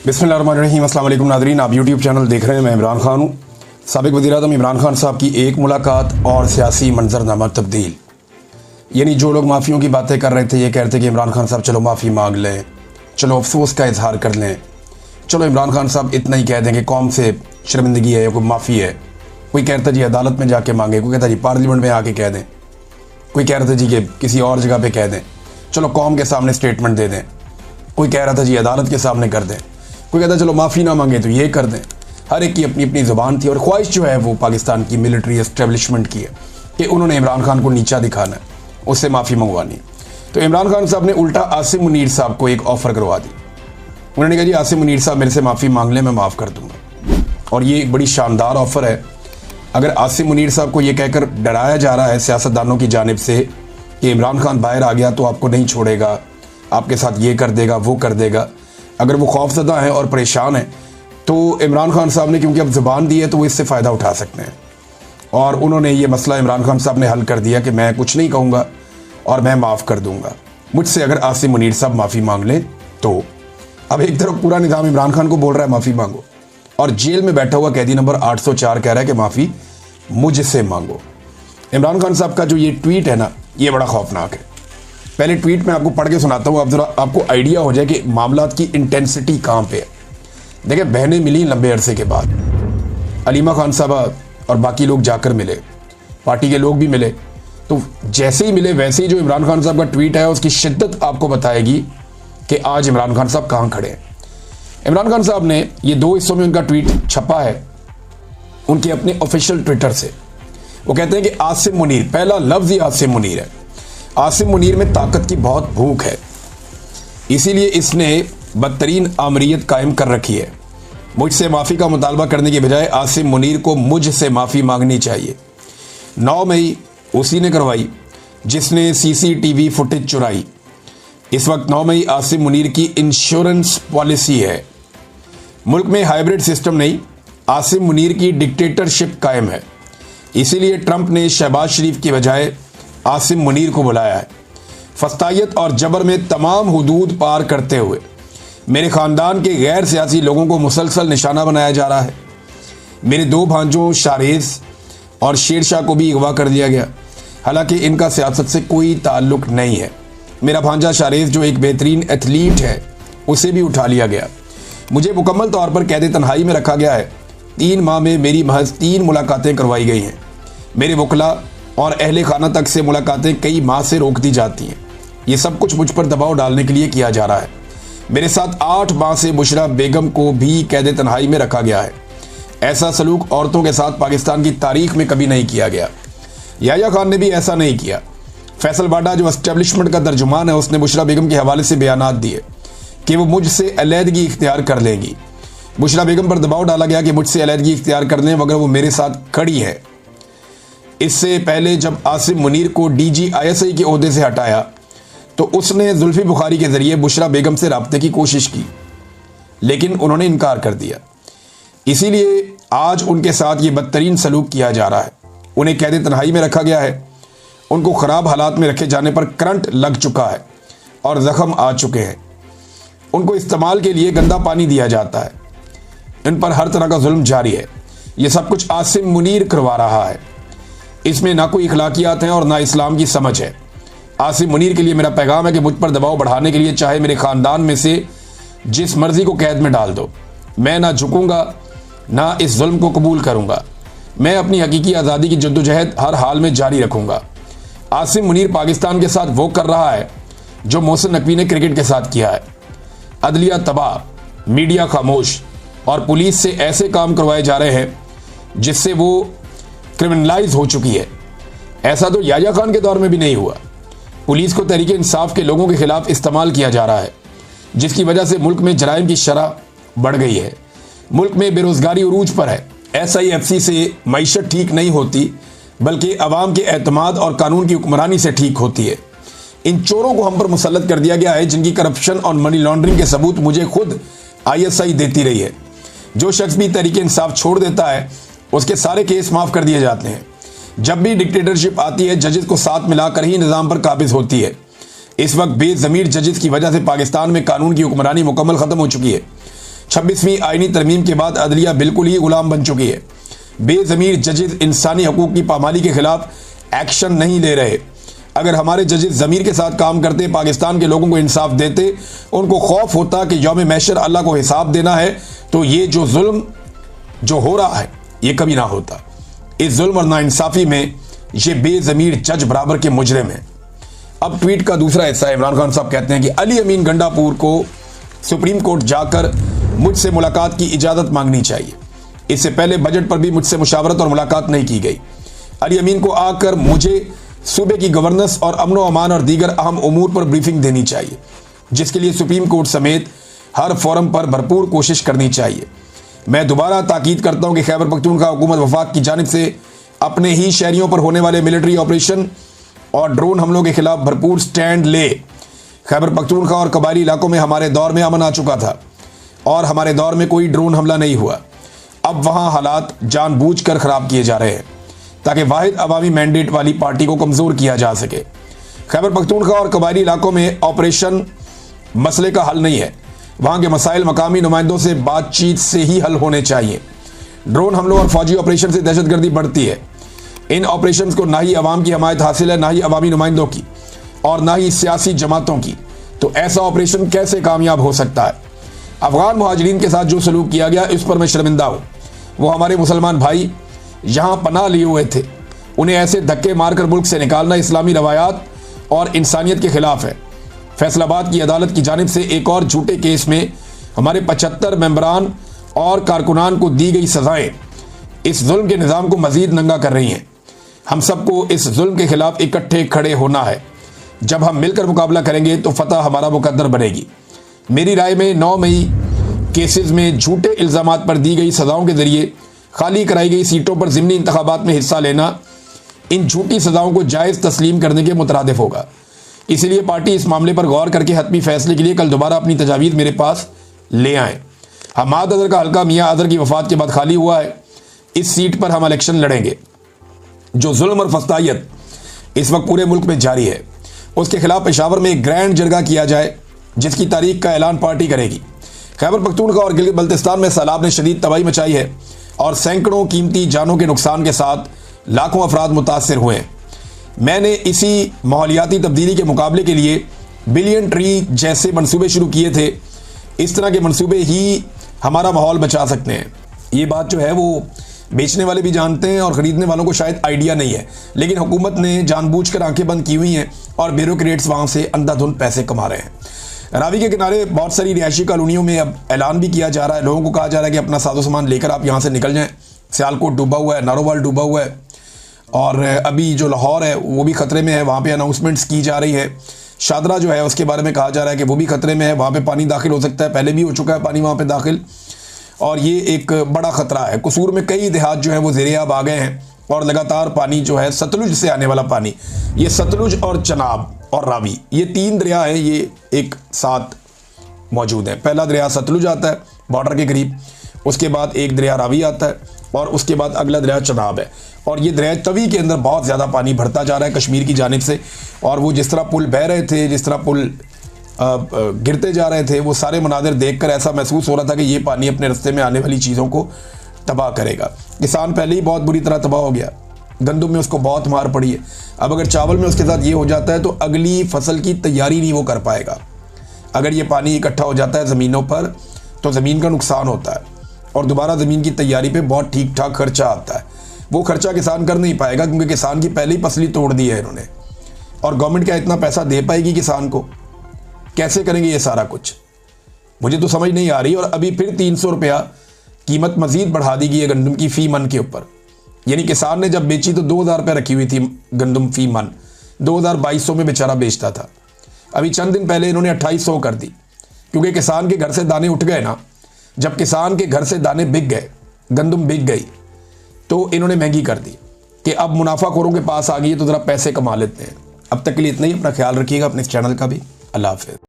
बिस्मिल्लाहिर्रहमानिर्रहीम। अस्सलाम वालेकुम नाज़रीन, आप यूट्यूब चैनल देख रहे हैं। मैं इमरान खान हूँ। साबिक़ वज़ीर-ए-आज़म इमरान खान साहब की एक मुलाकात और सियासी मंजरनामा तब्दील। यानी जो लोग माफ़ियों की बातें कर रहे थे, ये कह रहे थे कि इमरान खान साहब चलो माफ़ी मांग लें, चलो अफसोस का इजहार कर लें, चलो इमरान खान साहब इतना ही कह देंगे कौम से शर्मिंदगी है या कोई माफ़ी है। कोई कहता जी अदालत में जाके मांगे, कोई कहता जी पार्लियामेंट में आके कह दें, कोई कह रहा था जी कि किसी और जगह पे कह दें, चलो कौम के सामने स्टेटमेंट दे दें, कोई कह रहा था जी अदालत के सामने कर दें, कोई कहता चलो माफ़ी ना मांगे तो ये कर दें। हर एक की अपनी अपनी ज़ुबान थी और ख्वाहिश जो है वो पाकिस्तान की मिलिट्री एस्टेब्लिशमेंट की है कि उन्होंने इमरान खान को नीचा दिखाना है, उससे माफ़ी मंगवानी। तो इमरान खान साहब ने उल्टा आसिम मुनीर साहब को एक ऑफ़र करवा दी। उन्होंने कहा जी आसिम मुनीर साहब मेरे से माफ़ी मांग लें, मैं माफ़ कर दूँगा। और ये एक बड़ी शानदार ऑफ़र है। अगर आसिम मुनीर साहब को ये कहकर डराया जा रहा है सियासतदानों की जानिब से कि इमरान खान बाहर आ गया तो आपको नहीं छोड़ेगा, आपके साथ ये कर देगा वो कर देगा, अगर वो खौफजदा हैं और परेशान हैं तो इमरान खान साहब ने क्योंकि अब ज़ुबान दी है तो वो इससे फ़ायदा उठा सकते हैं। और उन्होंने ये मसला इमरान खान साहब ने हल कर दिया कि मैं कुछ नहीं कहूँगा और मैं माफ़ कर दूँगा मुझसे अगर आसिम मुनीर साहब माफ़ी मांग लें तो। अब एक तरफ पूरा निज़ाम इमरान खान को बोल रहा है माफ़ी मांगो, और जेल में बैठा हुआ कैदी नंबर 804 कह रहा है कि माफ़ी मुझसे मांगो। इमरान खान साहब का जो ये ट्वीट है ना, ये बड़ा खौफनाक है। पहले ट्वीट में आपको पढ़ के सुनाता हूँ, आप ज़रा आपको आइडिया हो जाए कि मामलात की इंटेंसिटी कहाँ पे है। देखिए, बहनें मिली लंबे अरसे के बाद, अलीमा खान साहबा और बाकी लोग जाकर मिले, पार्टी के लोग भी मिले। तो जैसे ही मिले वैसे ही जो इमरान खान साहब का ट्वीट है उसकी शिद्दत आपको बताएगी कि आज इमरान खान साहब कहाँ खड़े हैं। इमरान खान साहब ने ये दो हिस्सों में उनका ट्वीट छपा है उनके अपने ऑफिशियल ट्विटर से। वो कहते हैं कि आसिम मुनीर, पहला लफ्ज़ ही आसिम मुनीर है। आसिम मुनीर में ताकत की बहुत भूख है, इसीलिए इसने बदतरीन आमरीत कायम कर रखी है। मुझसे माफ़ी का मुतालबा करने के बजाय आसिम मुनीर को मुझसे माफ़ी मांगनी चाहिए। 9 मई उसी ने करवाई जिसने CCTV फुटेज चुराई। इस वक्त 9 मई आसिम मुनीर की इंश्योरेंस पॉलिसी है। मुल्क में हाइब्रिड सिस्टम नहीं, आसिम मुनीर की डिक्टेटरशिप कायम है। इसीलिए ट्रंप ने शहबाज शरीफ की बजाय आसिम मुनीर को बुलाया है। फस्तायत और जबर में तमाम हुदूद पार करते हुए मेरे ख़ानदान के गैर सियासी लोगों को मुसलसल निशाना बनाया जा रहा है। मेरे 2 भांजों शारेज़ और शेरशाह को भी अगवा कर दिया गया, हालांकि इनका सियासत से कोई ताल्लुक़ नहीं है। मेरा भांजा शारेज़ जो एक बेहतरीन एथलीट है, उसे भी उठा लिया गया। मुझे मुकम्मल तौर पर कैद तन्हाई में रखा गया है। 3 माह में मेरी महज 3 मुलाकातें करवाई गई हैं। मेरे वकला और अहले खाना तक से मुलाकातें कई माह से रोक दी जाती हैं। ये सब कुछ मुझ पर दबाव डालने के लिए किया जा रहा है। मेरे साथ 8 माह से बुशरा बेगम को भी कैद तन्हाई में रखा गया है। ऐसा सलूक औरतों के साथ पाकिस्तान की तारीख में कभी नहीं किया गया। याह्या खान ने भी ऐसा नहीं किया। फैसल बाडा जो एस्टेब्लिशमेंट का तर्जुमान है, उसने बुशरा बेगम के हवाले से बयानात दिए कि वो मुझसे अलहदगी इख्तियार कर लेंगी। बुशरा बेगम पर दबाव डाला गया कि मुझसे अलहदगी इख्तियार कर लें मगर वो मेरे साथ खड़ी है। इससे पहले जब आसिम मुनीर को DG ISI के ओहदे से हटाया तो उसने जुल्फी बुखारी के ज़रिए बुशरा बेगम से रब्ते की कोशिश की, लेकिन उन्होंने इनकार कर दिया। इसीलिए आज उनके साथ ये बदतरीन सलूक किया जा रहा है। उन्हें कैद तन्हाई में रखा गया है। उनको ख़राब हालात में रखे जाने पर करंट लग चुका है और ज़ख्म आ चुके हैं। उनको इस्तेमाल के लिए गंदा पानी दिया जाता है। इन पर हर तरह का जुल्म जारी है। ये सब कुछ आसिम मुनीर करवा रहा है। इसमें ना कोई इखलाकियात हैं और ना इस्लाम की समझ है। आसिम मुनीर के लिए मेरा पैगाम है कि मुझ पर दबाव बढ़ाने के लिए चाहे मेरे ख़ानदान में से जिस मर्जी को कैद में डाल दो, मैं ना झुकूंगा ना इस जुल्म को कबूल करूंगा। मैं अपनी हकीकी आज़ादी की जद्दोजहद हर हाल में जारी रखूंगा। आसिम मुनीर पाकिस्तान के साथ वो कर रहा है जो मोहसिन नकवी ने क्रिकेट के साथ किया है। अदलिया तबाह, मीडिया खामोश और पुलिस से ऐसे काम करवाए जा रहे हैं जिससे वो क्रिमिनलाइज हो चुकी है। ऐसा तो याह्या खान के दौर में भी नहीं हुआ। पुलिस को तहरीक इंसाफ के लोगों के खिलाफ इस्तेमाल किया जा रहा है, जिसकी वजह से मुल्क में जराइम की शरह बढ़ गई है। मुल्क में बेरोजगारी उरूज पर है। SIFC से मईशत ठीक नहीं होती बल्कि अवाम के एतमाद और कानून की हुक्मरानी से ठीक होती है। इन चोरों को हम पर मुसल्लत कर दिया गया है जिनकी करप्शन और मनी लॉन्ड्रिंग के सबूत मुझे खुद ISI देती रही है। जो शख्स भी तहरीक इंसाफ छोड़ देता है उसके सारे केस माफ़ कर दिए जाते हैं। जब भी डिक्टेटरशिप आती है जजेस को साथ मिलाकर ही निज़ाम पर काबिज होती है। इस वक्त बेज़मीर जजेस की वजह से पाकिस्तान में कानून की हुक्मरानी मुकम्मल ख़त्म हो चुकी है। 26वीं आईनी तरमीम के बाद अदलिया बिल्कुल ही गुलाम बन चुकी है। बेज़मीर जजेस इंसानी हकूक की पामाली के खिलाफ एक्शन नहीं ले रहे। अगर हमारे जजेस ज़मीर के साथ काम करते, पाकिस्तान के लोगों को इंसाफ देते, उनको खौफ होता कि यौम महशर अल्लाह को हिसाब देना है, तो ये जो जुल्म जो हो रहा है ये कभी ना होता। इस जुल्म और नाइंसाफ़ी में ये बेज़मीर जज बराबर के मुजरिम हैं। अब ट्वीट का दूसरा हिस्सा इमरान खान साहब कहते हैं कि अली अमीन गंडापुर को सुप्रीम कोर्ट जाकर मुझसे मुलाकात की इजाज़त मांगनी चाहिए। इससे पहले बजट पर भी मुझसे मुशावरत और मुलाकात नहीं की गई। अली अमीन को आकर मुझे सूबे की गवर्नेंस और अमन व अमान और दीगर अहम उमूर पर ब्रीफिंग देनी चाहिए, जिसके लिए सुप्रीम कोर्ट समेत हर फोरम पर भरपूर कोशिश करनी चाहिए। मैं दोबारा ताकीद करता हूं कि खैबर पख्तूनख्वा हुकूमत वफाक की जानिब से अपने ही शहरियों पर होने वाले मिलिट्री ऑपरेशन और ड्रोन हमलों के खिलाफ भरपूर स्टैंड ले। खैबर पख्तूनख्वा और कबायली इलाकों में हमारे दौर में अमन आ चुका था और हमारे दौर में कोई ड्रोन हमला नहीं हुआ। अब वहाँ हालात जानबूझकर ख़राब किए जा रहे हैं ताकि वाहिद अवामी मैंडेट वाली पार्टी को कमज़ोर किया जा सके। खैबर पख्तूनख्वा और कबायली इलाकों में ऑपरेशन मसले का हल नहीं है। वहाँ के मसाइल मकामी नुमाइंदों से बातचीत से ही हल होने चाहिए। ड्रोन हमलों और फौजी ऑपरेशन से दहशतगर्दी बढ़ती है। इन ऑपरेशंस को ना ही अवाम की हमायत हासिल है, ना ही अवामी नुमाइंदों की और ना ही सियासी जमातों की। तो ऐसा ऑपरेशन कैसे कामयाब हो सकता है? अफगान मुहाजिरीन के साथ जो सलूक किया गया इस पर मैं शर्मिंदा हूँ। वो हमारे मुसलमान भाई यहाँ पनाह लिए हुए थे, उन्हें ऐसे धक्के मारकर मुल्क से निकालना इस्लामी रवायात और इंसानियत के खिलाफ है। फैसलाबाद की अदालत की जानिब से एक और झूठे केस में हमारे 75 मेंबरान और कारकुनान को दी गई सजाएं इस जुल्म के निज़ाम को मजीद नंगा कर रही हैं। हम सबको इस जुल्म के खिलाफ इकट्ठे खड़े होना है। जब हम मिलकर मुकाबला करेंगे तो फतह हमारा मुकद्दर बनेगी। मेरी राय में 9 मई केसेस में झूठे इल्ज़ामात पर दी गई सज़ाओं के ज़रिए खाली कराई गई सीटों पर ज़िमनी इंतखाबात में हिस्सा लेना इन झूठी सज़ाओं को जायज़ तस्लीम करने के मुतरादिफ होगा। इसलिए पार्टी इस मामले पर गौर करके हतमी फैसले के लिए कल दोबारा अपनी तजावीज़ मेरे पास ले आएँ। हमाद अजहर का हल्का मियाँ अजहर की वफ़ात के बाद खाली हुआ है। इस सीट पर हम इलेक्शन लड़ेंगे। जो जुल्म और फस्तायत इस वक्त पूरे मुल्क में जारी है, उसके खिलाफ पेशावर में एक ग्रैंड जरगा किया जाए, जिसकी तारीख का ऐलान पार्टी करेगी। खैबर पख्तूनख्वा और गिलगित बल्तिस्तान में सैलाब ने शदीद तबाही मचाई है और सैकड़ों कीमती जानों के नुकसान के साथ लाखों अफराद मुतासर हुए हैं। मैंने इसी माहौलियाती तब्दीली के मुकाबले के लिए बिलियन ट्री जैसे मंसूबे शुरू किए थे। इस तरह के मंसूबे ही हमारा माहौल बचा सकते हैं। ये बात जो है वो बेचने वाले भी जानते हैं और ख़रीदने वालों को शायद आइडिया नहीं है, लेकिन हुकूमत ने जानबूझकर आंखें बंद की हुई हैं और ब्यूरोक्रेट्स वहाँ से अंधाधुंध पैसे कमा रहे हैं। रावी के किनारे बहुत सारी रिहायशी कॉलोनियों में अब ऐलान भी किया जा रहा है, लोगों को कहा जा रहा है कि अपना साजो सामान लेकर आप यहाँ से निकल जाएँ। सियालकोट डूबा हुआ है, नारोवाल डूबा हुआ है और अभी जो लाहौर है वो भी ख़तरे में है। वहाँ पर अनाउंसमेंट्स की जा रही है। शादरा जो है उसके बारे में कहा जा रहा है कि वो भी ख़तरे में है, वहाँ पर पानी दाखिल हो सकता है, पहले भी हो चुका है पानी वहाँ पर दाखिल और ये एक बड़ा ख़तरा है। कसूर में कई देहात जो है वो ज़ेरे-आब आ गए हैं और लगातार पानी जो है सतलुज से आने वाला पानी, ये सतलुज और चनाब और रावी, ये 3 दरिया हैं, ये एक साथ मौजूद हैं। पहला दरिया सतलुज आता है बॉर्डर के करीब, उसके बाद एक दरिया रावी आता है और उसके बाद अगला दरिया चनाब है। और ये दरिया तवी के अंदर बहुत ज़्यादा पानी भरता जा रहा है कश्मीर की जानिब से। और वो जिस तरह पुल बह रहे थे, जिस तरह पुल गिरते जा रहे थे, वो सारे मनाजिर देखकर ऐसा महसूस हो रहा था कि ये पानी अपने रास्ते में आने वाली चीज़ों को तबाह करेगा। किसान पहले ही बहुत बुरी तरह तबाह हो गया, गंदम में उसको बहुत मार पड़ी है। अब अगर चावल में उसके साथ ये हो जाता है तो अगली फसल की तैयारी नहीं वो कर पाएगा। अगर ये पानी इकट्ठा हो जाता है ज़मीनों पर तो ज़मीन का नुकसान होता है और दोबारा ज़मीन की तैयारी पर बहुत ठीक ठाक खर्चा आता है। वो खर्चा किसान कर नहीं पाएगा क्योंकि किसान की पहले ही फसली तोड़ दी है इन्होंने। और गवर्नमेंट क्या इतना पैसा दे पाएगी किसान को? कैसे करेंगे ये सारा कुछ? मुझे तो समझ नहीं आ रही। और अभी फिर 300 रुपया कीमत मजीद बढ़ा दी गई है गंदम की फ़ी मन के ऊपर। यानी किसान ने जब बेची तो 2000 रुपये रखी हुई थी गंदम फ़ी मन, 2200 में बेचारा बेचता था। अभी चंद दिन पहले इन्होंने 2800 कर दी क्योंकि किसान के घर से दाने उठ गए ना। जब किसान के घर से दाने बिक गए, गंदम बिक गई, तो इन्होंने महंगी कर दी कि अब मुनाफाखोरों के पास आ गई है तो ज़रा पैसे कमा लेते हैं। अब तक के लिए इतना ही। अपना ख्याल रखिएगा, अपने इस चैनल का भी। अल्लाह हाफ़िज़।